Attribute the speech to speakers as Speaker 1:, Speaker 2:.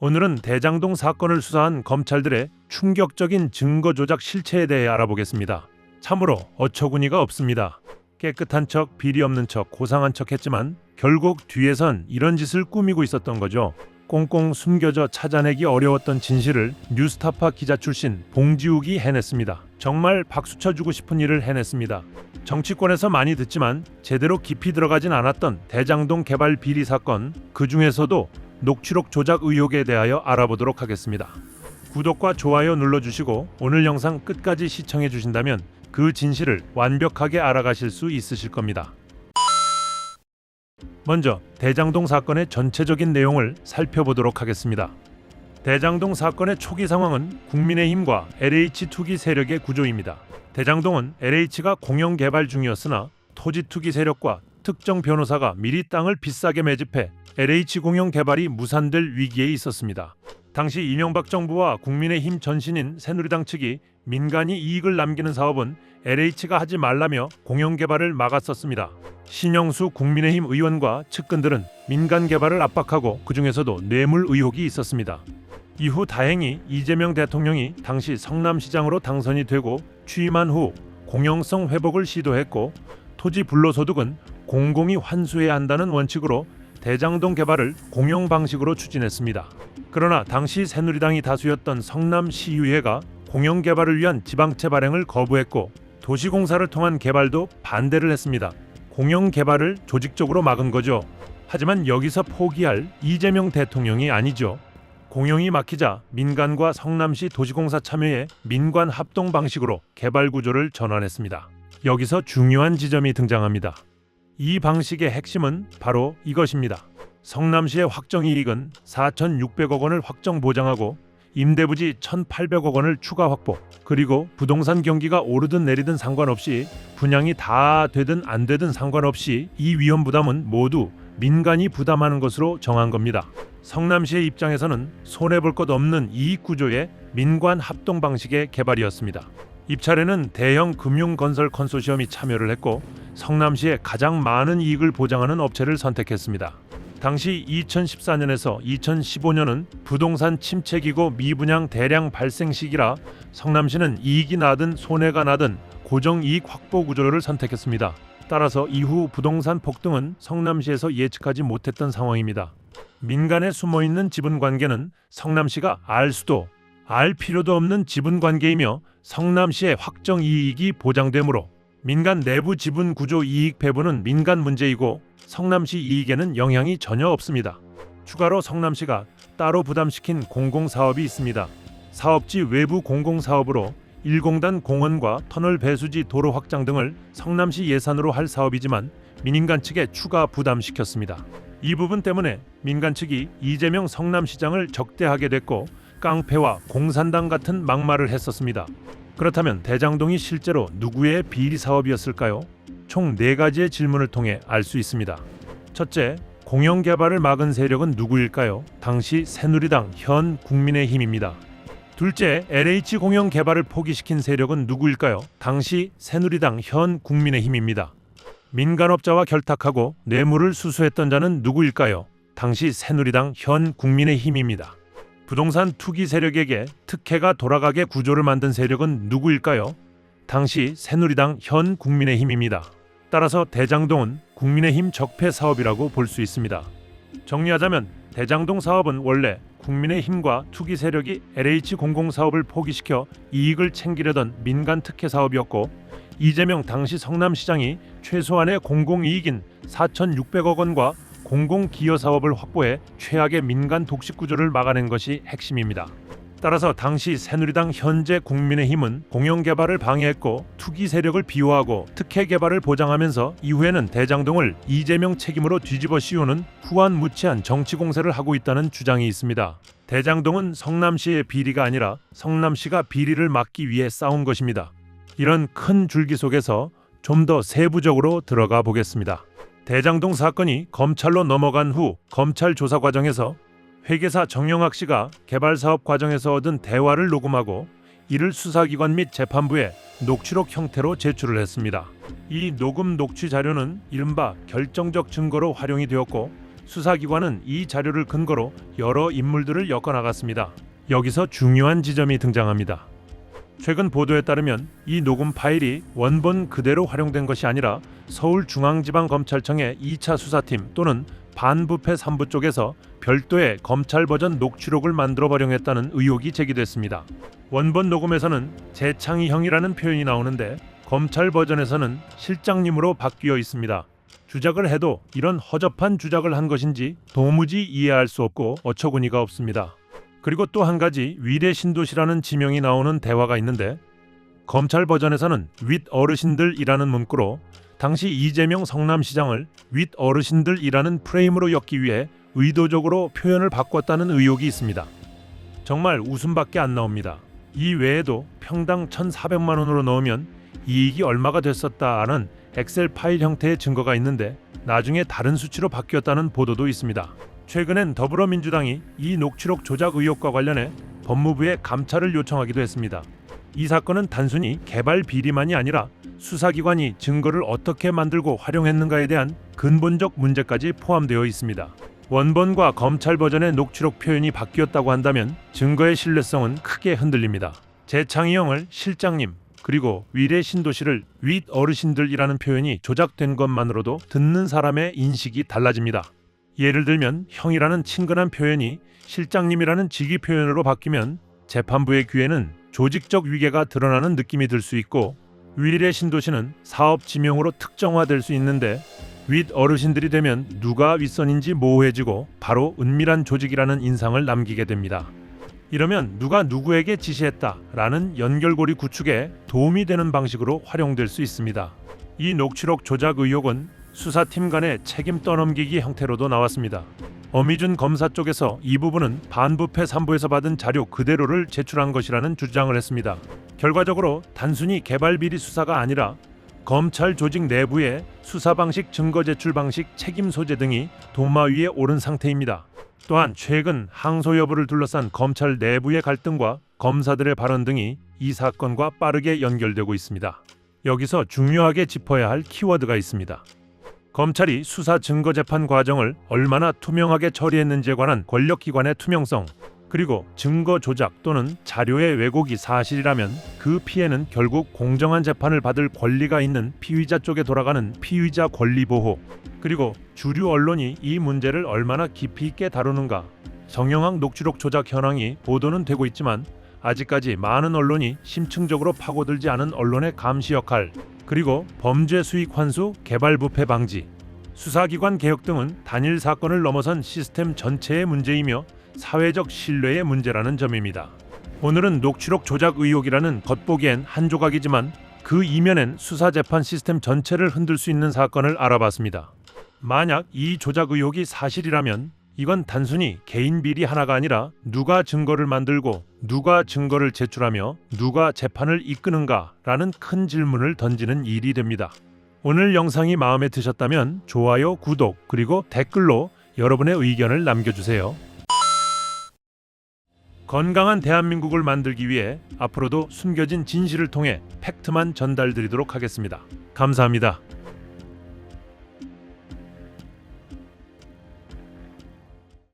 Speaker 1: 오늘은 대장동 사건을 수사한 검찰들의 충격적인 증거 조작 실체에 대해 알아보겠습니다. 참으로 어처구니가 없습니다. 깨끗한 척, 비리 없는 척, 고상한 척 했지만 결국 뒤에선 이런 짓을 꾸미고 있었던 거죠. 꽁꽁 숨겨져 찾아내기 어려웠던 진실을 뉴스타파 기자 출신 봉지욱이 해냈습니다. 정말 박수 쳐주고 싶은 일을 해냈습니다. 정치권에서 많이 듣지만 제대로 깊이 들어가진 않았던 대장동 개발 비리 사건, 그 중에서도 녹취록 조작 의혹에 대하여 알아보도록 하겠습니다. 구독과 좋아요 눌러주시고 오늘 영상 끝까지 시청해 주신다면 그 진실을 완벽하게 알아가실 수 있으실 겁니다. 먼저 대장동 사건의 전체적인 내용을 살펴보도록 하겠습니다. 대장동 사건의 초기 상황은 국민의힘과 LH 투기 세력의 구조입니다. 대장동은 LH가 공영 개발 중이었으나 토지 투기 세력과 특정 변호사가 미리 땅을 비싸게 매집해 LH 공영 개발이 무산될 위기에 있었습니다. 당시 이명박 정부와 국민의힘 전신인 새누리당 측이 민간이 이익을 남기는 사업은 LH가 하지 말라며 공영 개발을 막았었습니다. 신영수 국민의힘 의원과 측근들은 민간 개발을 압박하고 그 중에서도 뇌물 의혹이 있었습니다. 이후 다행히 이재명 대통령이 당시 성남시장으로 당선이 되고 취임한 후 공영성 회복을 시도했고 토지 불로소득은 공공이 환수해야 한다는 원칙으로 대장동 개발을 공영 방식으로 추진했습니다. 그러나 당시 새누리당이 다수였던 성남시의회가 공영 개발을 위한 지방채 발행을 거부했고 도시공사를 통한 개발도 반대를 했습니다. 공영 개발을 조직적으로 막은 거죠. 하지만 여기서 포기할 이재명 대통령이 아니죠. 공영이 막히자 민간과 성남시 도시공사 참여의 민관 합동 방식으로 개발 구조를 전환했습니다. 여기서 중요한 지점이 등장합니다. 이 방식의 핵심은 바로 이것입니다. 성남시의 확정이익은 4,600억 원을 확정 보장하고 임대부지 1,800억 원을 추가 확보, 그리고 부동산 경기가 오르든 내리든 상관없이 분양이 다 되든 안 되든 상관없이 이 위험 부담은 모두 민간이 부담하는 것으로 정한 겁니다. 성남시의 입장에서는 손해볼 것 없는 이익 구조의 민관 합동 방식의 개발이었습니다. 입찰에는 대형 금융건설 컨소시엄이 참여를 했고 성남시에 가장 많은 이익을 보장하는 업체를 선택했습니다. 당시 2014년에서 2015년은 부동산 침체기고 미분양 대량 발생 시기라 성남시는 이익이 나든 손해가 나든 고정이익 확보 구조를 선택했습니다. 따라서 이후 부동산 폭등은 성남시에서 예측하지 못했던 상황입니다. 민간에 숨어있는 지분관계는 성남시가 알 수도 알 필요도 없는 지분관계이며 성남시의 확정이익이 보장되므로 민간 내부 지분 구조 이익 배분은 민간 문제이고 성남시 이익에는 영향이 전혀 없습니다. 추가로 성남시가 따로 부담시킨 공공사업이 있습니다. 사업지 외부 공공사업으로 1공단 공원과 터널 배수지 도로 확장 등을 성남시 예산으로 할 사업이지만 민간 측에 추가 부담시켰습니다. 이 부분 때문에 민간 측이 이재명 성남시장을 적대하게 됐고 깡패와 공산당 같은 막말을 했었습니다. 그렇다면 대장동이 실제로 누구의 비리 사업이었을까요? 총 4가지의 질문을 통해 알 수 있습니다. 첫째, 공영 개발을 막은 세력은 누구일까요? 당시 새누리당, 현 국민의힘입니다. 둘째, LH 공영 개발을 포기시킨 세력은 누구일까요? 당시 새누리당, 현 국민의힘입니다. 민간업자와 결탁하고 뇌물을 수수했던 자는 누구일까요? 당시 새누리당, 현 국민의힘입니다. 부동산 투기 세력에게 특혜가 돌아가게 구조를 만든 세력은 누구일까요? 당시 새누리당, 현 국민의힘입니다. 따라서 대장동은 국민의힘 적폐 사업이라고 볼 수 있습니다. 정리하자면 대장동 사업은 원래 국민의힘과 투기 세력이 LH 공공사업을 포기시켜 이익을 챙기려던 민간 특혜 사업이었고 이재명 당시 성남시장이 최소한의 공공이익인 4,600억 원과 공공기여사업을 확보해 최악의 민간 독식 구조를 막아낸 것이 핵심입니다. 따라서 당시 새누리당 현재 국민의힘은 공영개발을 방해했고 투기 세력을 비호하고 특혜 개발을 보장하면서 이후에는 대장동을 이재명 책임으로 뒤집어 씌우는 후안무치한 정치 공세를 하고 있다는 주장이 있습니다. 대장동은 성남시의 비리가 아니라 성남시가 비리를 막기 위해 싸운 것입니다. 이런 큰 줄기 속에서 좀 더 세부적으로 들어가 보겠습니다. 대장동 사건이 검찰로 넘어간 후 검찰 조사 과정에서 회계사 정영학 씨가 개발 사업 과정에서 얻은 대화를 녹음하고 이를 수사기관 및 재판부에 녹취록 형태로 제출을 했습니다. 이 녹음 녹취 자료는 이른바 결정적 증거로 활용이 되었고 수사기관은 이 자료를 근거로 여러 인물들을 엮어나갔습니다. 여기서 중요한 지점이 등장합니다. 최근 보도에 따르면 이 녹음 파일이 원본 그대로 활용된 것이 아니라 서울중앙지방검찰청의 2차 수사팀 또는 반부패 3부 쪽에서 별도의 검찰 버전 녹취록을 만들어 활용했다는 의혹이 제기됐습니다. 원본 녹음에서는 재창희형이라는 표현이 나오는데 검찰 버전에서는 실장님으로 바뀌어 있습니다. 주작을 해도 이런 허접한 주작을 한 것인지 도무지 이해할 수 없고 어처구니가 없습니다. 그리고 또 한 가지 위례 신도시라는 지명이 나오는 대화가 있는데 검찰 버전에서는 윗 어르신들이라는 문구로 당시 이재명 성남시장을 윗 어르신들이라는 프레임으로 엮기 위해 의도적으로 표현을 바꿨다는 의혹이 있습니다. 정말 웃음밖에 안 나옵니다. 이 외에도 평당 1,400만 원으로 넣으면 이익이 얼마가 됐었다는 엑셀 파일 형태의 증거가 있는데 나중에 다른 수치로 바뀌었다는 보도도 있습니다. 최근엔 더불어민주당이 이 녹취록 조작 의혹과 관련해 법무부에 감찰을 요청하기도 했습니다. 이 사건은 단순히 개발 비리만이 아니라 수사기관이 증거를 어떻게 만들고 활용했는가에 대한 근본적 문제까지 포함되어 있습니다. 원본과 검찰 버전의 녹취록 표현이 바뀌었다고 한다면 증거의 신뢰성은 크게 흔들립니다. 재창희형을 실장님 그리고 위례 신도시를 윗 어르신들이라는 표현이 조작된 것만으로도 듣는 사람의 인식이 달라집니다. 예를 들면 형이라는 친근한 표현이 실장님이라는 직위 표현으로 바뀌면 재판부의 귀에는 조직적 위계가 드러나는 느낌이 들 수 있고 위례 신도시는 사업 지명으로 특정화될 수 있는데 윗 어르신들이 되면 누가 윗선인지 모호해지고 바로 은밀한 조직이라는 인상을 남기게 됩니다. 이러면 누가 누구에게 지시했다라는 연결고리 구축에 도움이 되는 방식으로 활용될 수 있습니다. 이 녹취록 조작 의혹은 수사팀 간의 책임 떠넘기기 형태로도 나왔습니다. 어미준 검사 쪽에서 이 부분은 반부패 3부에서 받은 자료 그대로를 제출한 것이라는 주장을 했습니다. 결과적으로 단순히 개발 비리 수사가 아니라 검찰 조직 내부의 수사 방식, 증거 제출 방식, 책임 소재 등이 도마 위에 오른 상태입니다. 또한 최근 항소 여부를 둘러싼 검찰 내부의 갈등과 검사들의 발언 등이 이 사건과 빠르게 연결되고 있습니다. 여기서 중요하게 짚어야 할 키워드가 있습니다. 검찰이 수사 증거 재판 과정을 얼마나 투명하게 처리했는지에 관한 권력기관의 투명성, 그리고 증거 조작 또는 자료의 왜곡이 사실이라면 그 피해는 결국 공정한 재판을 받을 권리가 있는 피의자 쪽에 돌아가는 피의자 권리 보호, 그리고 주류 언론이 이 문제를 얼마나 깊이 있게 다루는가. 정영학 녹취록 조작 현황이 보도는 되고 있지만 아직까지 많은 언론이 심층적으로 파고들지 않은 언론의 감시 역할, 그리고 범죄 수익 환수, 개발 부패 방지, 수사기관 개혁 등은 단일 사건을 넘어선 시스템 전체의 문제이며 사회적 신뢰의 문제라는 점입니다. 오늘은 녹취록 조작 의혹이라는 겉보기엔 한 조각이지만 그 이면엔 수사 재판 시스템 전체를 흔들 수 있는 사건을 알아봤습니다. 만약 이 조작 의혹이 사실이라면 이건 단순히 개인 비리 하나가 아니라 누가 증거를 만들고 누가 증거를 제출하며 누가 재판을 이끄는가라는 큰 질문을 던지는 일이 됩니다. 오늘 영상이 마음에 드셨다면 좋아요, 구독, 그리고 댓글로 여러분의 의견을 남겨주세요. 건강한 대한민국을 만들기 위해 앞으로도 숨겨진 진실을 통해 팩트만 전달드리도록 하겠습니다. 감사합니다.